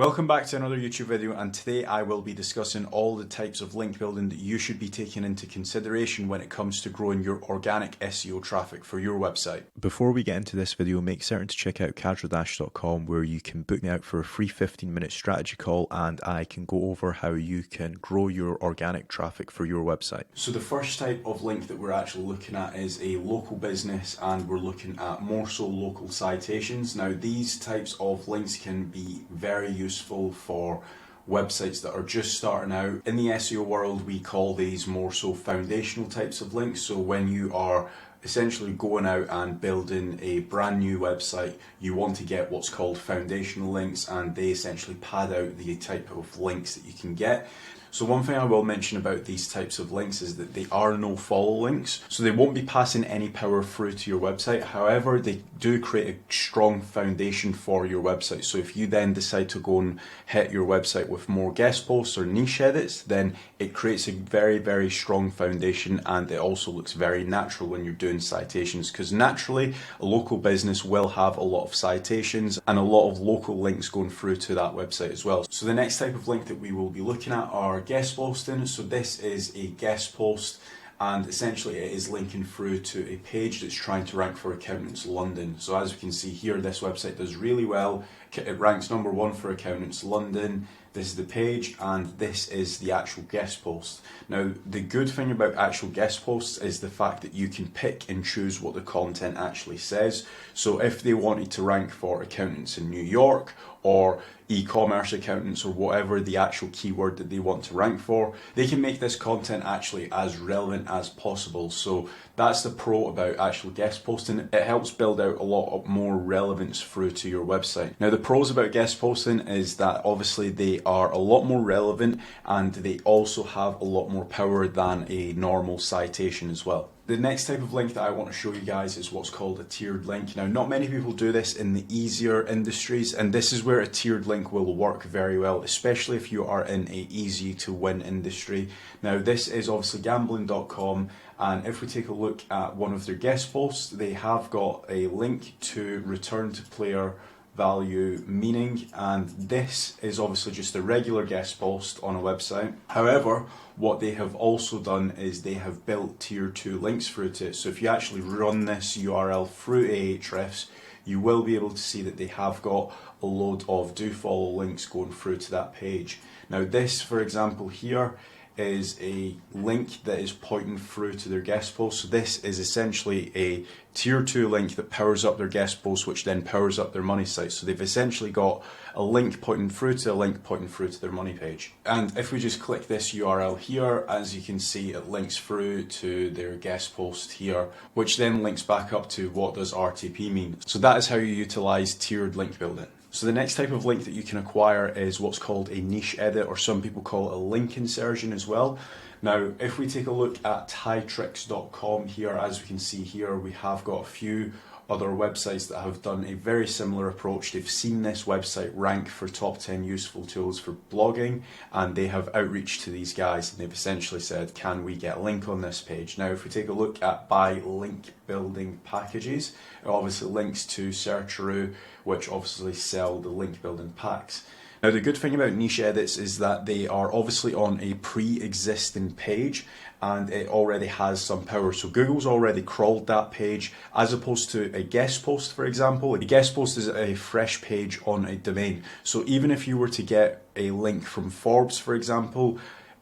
Welcome back to another YouTube video, and today I will be discussing all the types of link building that you should be taking into consideration when it comes to growing your organic SEO traffic for your website. Before we get into this video, make certain to check out casualdash.com where you can book me out for a free 15-minute strategy call and I can go over how you can grow your organic traffic for your website. So the first type of link that we're actually looking at is a local business, and we're looking at more so local citations. Now these types of links can be very useful for websites that are just starting out. In the SEO world, we call these more so foundational types of links. So when you are essentially going out and building a brand new website, you want to get what's called foundational links, and they essentially pad out the type of links that you can get. So one thing I will mention about these types of links is that they are no follow links. So they won't be passing any power through to your website. However, they do create a strong foundation for your website. So if you then decide to go and hit your website with more guest posts or niche edits, then it creates a very, very strong foundation, and it also looks very natural when you're doing citations, because naturally a local business will have a lot of citations and a lot of local links going through to that website as well. So the next type of link that we will be looking at are guest posting. So this is a guest post, and essentially it is linking through to a page that's trying to rank for Accountants London. So as we can see here, this website does really well. It ranks #1 for Accountants London. This is the page, and this is the actual guest post. Now, the good thing about actual guest posts is the fact that you can pick and choose what the content actually says. So if they wanted to rank for accountants in New York, or e-commerce accountants, or whatever the actual keyword that they want to rank for, they can make this content actually as relevant as possible. So that's the pro about actual guest posting. It helps build out a lot of more relevance through to your website. Now the pros about guest posting is that obviously they are a lot more relevant, and they also have a lot more power than a normal citation as well. The next type of link that I want to show you guys is what's called a tiered link. Now, not many people do this in the easier industries, and this is where a tiered link will work very well, especially if you are in a easy to win industry. Now, this is obviously gambling.com, and if we take a look at one of their guest posts, they have got a link to return to player value meaning, and this is obviously just a regular guest post on a website. However, what they have also done is they have built tier 2 links through to it. So if you actually run this URL through Ahrefs, you will be able to see that they have got a load of do follow links going through to that page. Now this, for example, here is a link that is pointing through to their guest post. So this is essentially a tier 2 link that powers up their guest post, which then powers up their money site. So they've essentially got a link pointing through to a link pointing through to their money page. And if we just click this URL here, as you can see, it links through to their guest post here, which then links back up to what does RTP mean. So that is how you utilize tiered link building. So the next type of link that you can acquire is what's called a niche edit, or some people call it a link insertion as well. Now, if we take a look at tietricks.com here, as we can see here, we have got a few other websites that have done a very similar approach. They've seen this website rank for top 10 useful tools for blogging, and they have outreached to these guys, and they've essentially said, can we get a link on this page? Now, if we take a look at buy link building packages, it obviously links to HARO, which obviously sell the link building packs. Now, the good thing about niche edits is that they are obviously on a pre-existing page, and it already has some power. So Google's already crawled that page, as opposed to a guest post, for example. A guest post is a fresh page on a domain. So even if you were to get a link from Forbes, for example,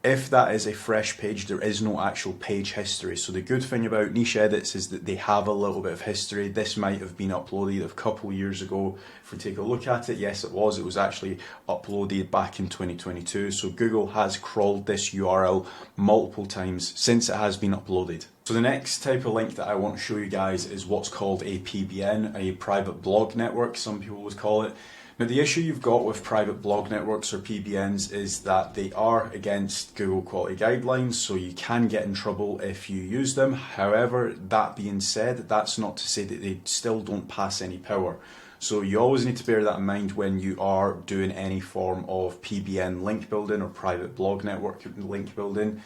if that is a fresh page, there is no actual page history. So the good thing about niche edits is that they have a little bit of history. This might have been uploaded a couple of years ago. If we take a look at it, yes, it was actually uploaded back in 2022. So Google has crawled this URL multiple times since it has been uploaded. So the next type of link that I want to show you guys is what's called a PBN, a private blog network, some people would call it. Now, the issue you've got with private blog networks, or PBNs, is that they are against Google quality guidelines, so you can get in trouble if you use them. However, that being said, that's not to say that they still don't pass any power. So you always need to bear that in mind when you are doing any form of PBN link building or private blog network link building.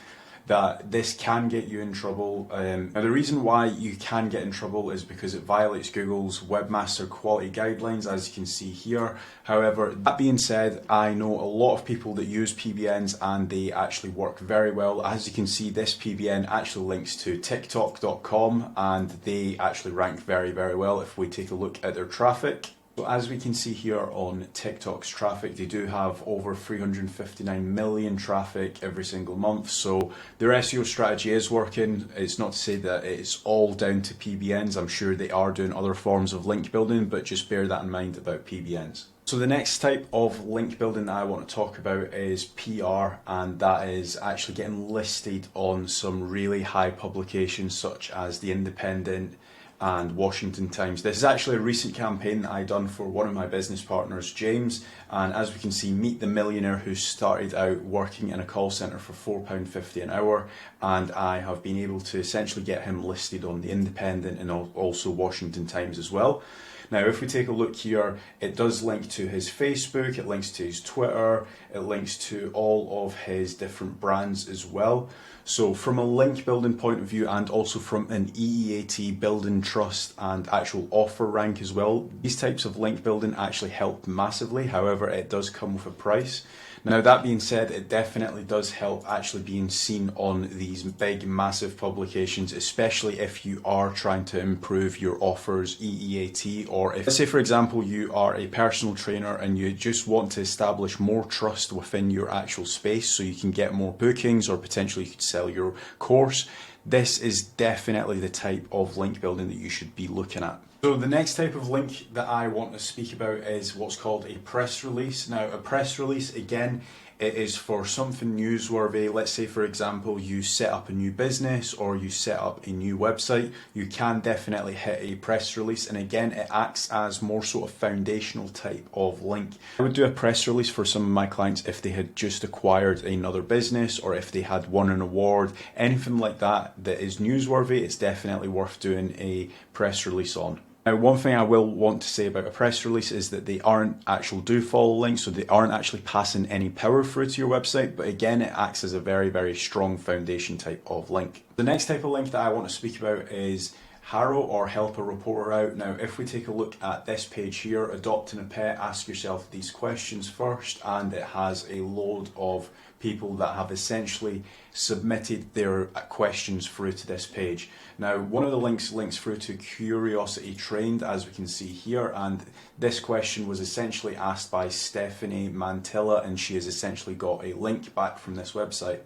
that this can get you in trouble. Now the reason why you can get in trouble is because it violates Google's Webmaster Quality Guidelines, as you can see here. However, that being said, I know a lot of people that use PBNs and they actually work very well. As you can see, this PBN actually links to TikTok.com and they actually rank very, very well if we take a look at their traffic. So as we can see here on TikTok's traffic, they do have over 359 million traffic every single month. So their SEO strategy is working. It's not to say that it's all down to PBNs. I'm sure they are doing other forms of link building, but just bear that in mind about PBNs. So the next type of link building that I want to talk about is PR, and that is actually getting listed on some really high publications such as The Independent and Washington Times. This is actually a recent campaign that I done for one of my business partners, James, and as we can see, meet the millionaire who started out working in a call centre for £4.50 an hour, and I have been able to essentially get him listed on The Independent and also Washington Times as well. Now, if we take a look here, it does link to his Facebook, it links to his Twitter, it links to all of his different brands as well. So from a link building point of view and also from an EEAT building trust and actual offer rank as well, these types of link building actually help massively. However, it does come with a price. Now that being said, it definitely does help actually being seen on these big massive publications, especially if you are trying to improve your offers EEAT, or if, let's say for example, you are a personal trainer and you just want to establish more trust within your actual space so you can get more bookings or potentially you could sell your course. This is definitely the type of link building that you should be looking at. So the next type of link that I want to speak about is what's called a press release. Now a press release, again, it is for something newsworthy. Let's say for example you set up a new business or you set up a new website, you can definitely hit a press release, and again it acts as more sort of foundational type of link. I would do a press release for some of my clients if they had just acquired another business or if they had won an award, anything like that that is newsworthy. It's definitely worth doing a press release on. Now, one thing I will want to say about a press release is that they aren't actual do follow links, so they aren't actually passing any power through to your website, but again it acts as a very, very strong foundation type of link. The next type of link that I want to speak about is HARO, or help a reporter out. Now if we take a look at this page here, adopting a pet, ask yourself these questions first, and it has a load of people that have essentially submitted their questions through to this page. Now one of the links through to Curiosity Trained, as we can see here, and this question was essentially asked by Stephanie Mantilla, and she has essentially got a link back from this website.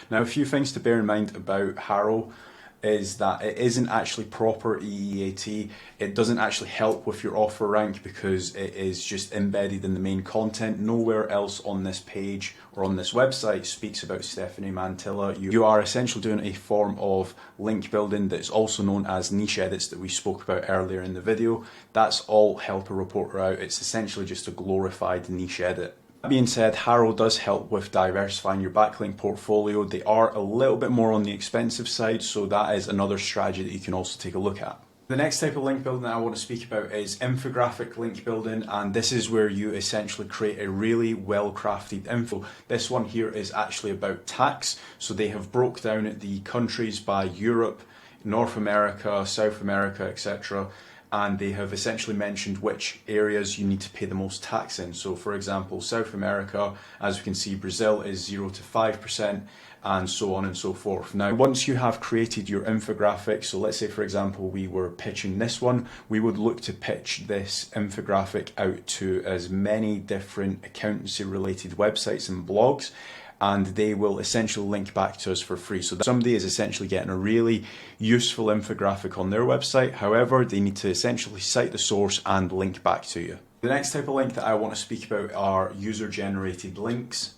Now a few things to bear in mind about HARO is that it isn't actually proper EEAT. It doesn't actually help with your offer rank because it is just embedded in the main content. Nowhere else on this page or on this website speaks about Stephanie Mantilla. You are essentially doing a form of link building that's also known as niche edits that we spoke about earlier in the video. That's all help a reporter out. It's essentially just a glorified niche edit. That being said, HARO does help with diversifying your backlink portfolio. They are a little bit more on the expensive side, so that is another strategy that you can also take a look at. The next type of link building that I want to speak about is infographic link building, and this is where you essentially create a really well-crafted info. This one here is actually about tax, so they have broke down the countries by Europe, North America, South America, etc. And they have essentially mentioned which areas you need to pay the most tax in. So for example, South America, as we can see, Brazil is 0 to 5%, and so on and so forth. Now, once you have created your infographic, so let's say for example we were pitching this one, we would look to pitch this infographic out to as many different accountancy related websites and blogs, and they will essentially link back to us for free. So somebody is essentially getting a really useful infographic on their website. However, they need to essentially cite the source and link back to you. The next type of link that I want to speak about are user-generated links.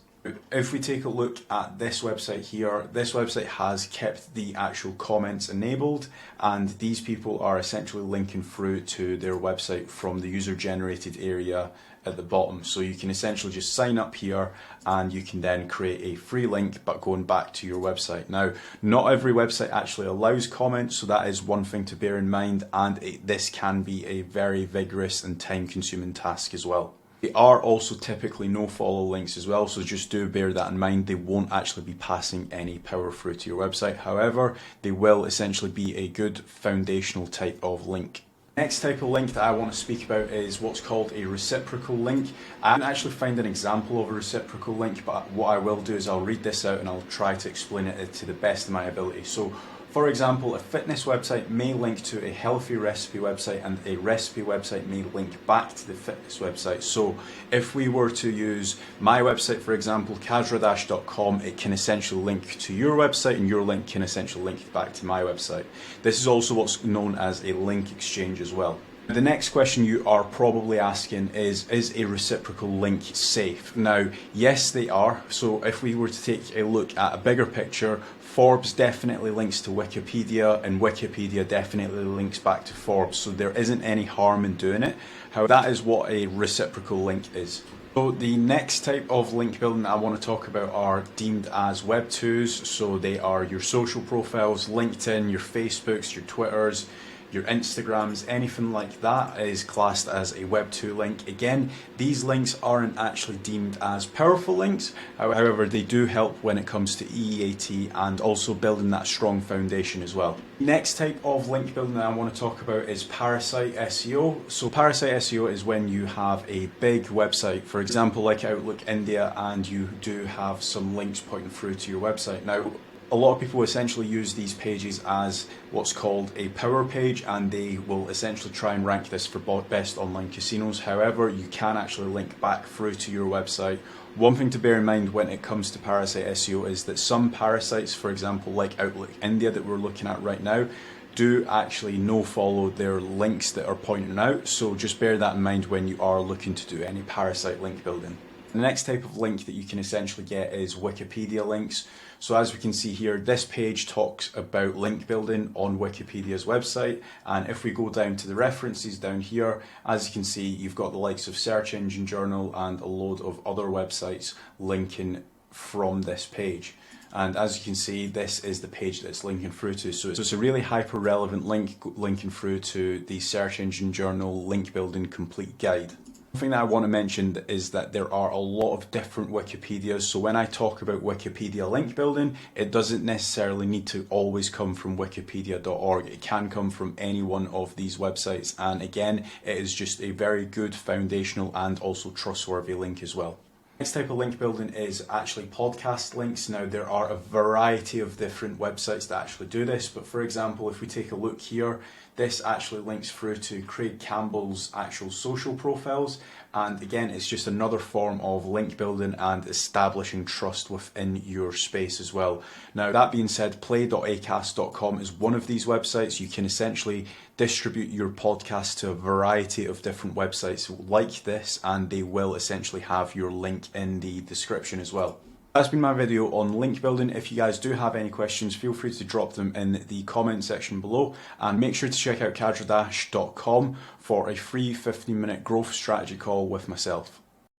If we take a look at this website here, this website has kept the actual comments enabled, and these people are essentially linking through to their website from the user-generated area at the bottom. So you can essentially just sign up here and you can then create a free link but going back to your website. Now, not every website actually allows comments, so that is one thing to bear in mind, and this can be a very vigorous and time-consuming task as well. They are also typically no follow links as well, so just do bear that in mind. They won't actually be passing any power through to your website. However, they will essentially be a good foundational type of link. Next type of link that I want to speak about is what's called a reciprocal link. I didn't actually find an example of a reciprocal link, but what I will do is I'll read this out and I'll try to explain it to the best of my ability. So, for example, a fitness website may link to a healthy recipe website, and a recipe website may link back to the fitness website. So if we were to use my website, for example, kazradash.com, it can essentially link to your website, and your link can essentially link back to my website. This is also what's known as a link exchange as well. The next question you are probably asking is a reciprocal link safe? Now, yes, they are. So if we were to take a look at a bigger picture, Forbes definitely links to Wikipedia, and Wikipedia definitely links back to Forbes, so there isn't any harm in doing it. However, that is what a reciprocal link is. So the next type of link building I want to talk about are deemed as Web 2s. So they are your social profiles, LinkedIn, your Facebooks, your Twitters, your Instagrams, anything like that is classed as a Web 2 link. Again, these links aren't actually deemed as powerful links. However, they do help when it comes to EEAT and also building that strong foundation as well. Next type of link building that I want to talk about is Parasite SEO. So Parasite SEO is when you have a big website, for example, like Outlook India, and you do have some links pointing through to your website. Now, a lot of people essentially use these pages as what's called a power page, and they will essentially try and rank this for best online casinos. However, you can actually link back through to your website. One thing to bear in mind when it comes to Parasite SEO is that some parasites, for example, like Outlook India that we're looking at right now, do actually no-follow their links that are pointing out. So just bear that in mind when you are looking to do any parasite link building. The next type of link that you can essentially get is Wikipedia links. So as we can see here, this page talks about link building on Wikipedia's website. And if we go down to the references down here, as you can see, you've got the likes of Search Engine Journal and a load of other websites linking from this page. And as you can see, this is the page that it's linking through to. So it's a really hyper relevant link linking through to the Search Engine Journal Link Building Complete Guide. One thing that I want to mention is that there are a lot of different Wikipedias. So when I talk about Wikipedia link building, it doesn't necessarily need to always come from wikipedia.org. It can come from any one of these websites. And again, it is just a very good foundational and also trustworthy link as well. Next type of link building is actually podcast links. Now, there are a variety of different websites that actually do this, but for example, if we take a look here, this actually links through to Craig Campbell's actual social profiles, and again, it's just another form of link building and establishing trust within your space as well. Now, that being said, play.acast.com is one of these websites. You can essentially distribute your podcast to a variety of different websites like this, and they will essentially have your link in the description as well. That's been my video on link building. If you guys do have any questions, feel free to drop them in the comment section below, and make sure to check out kazradash.com for a free 15-minute growth strategy call with myself.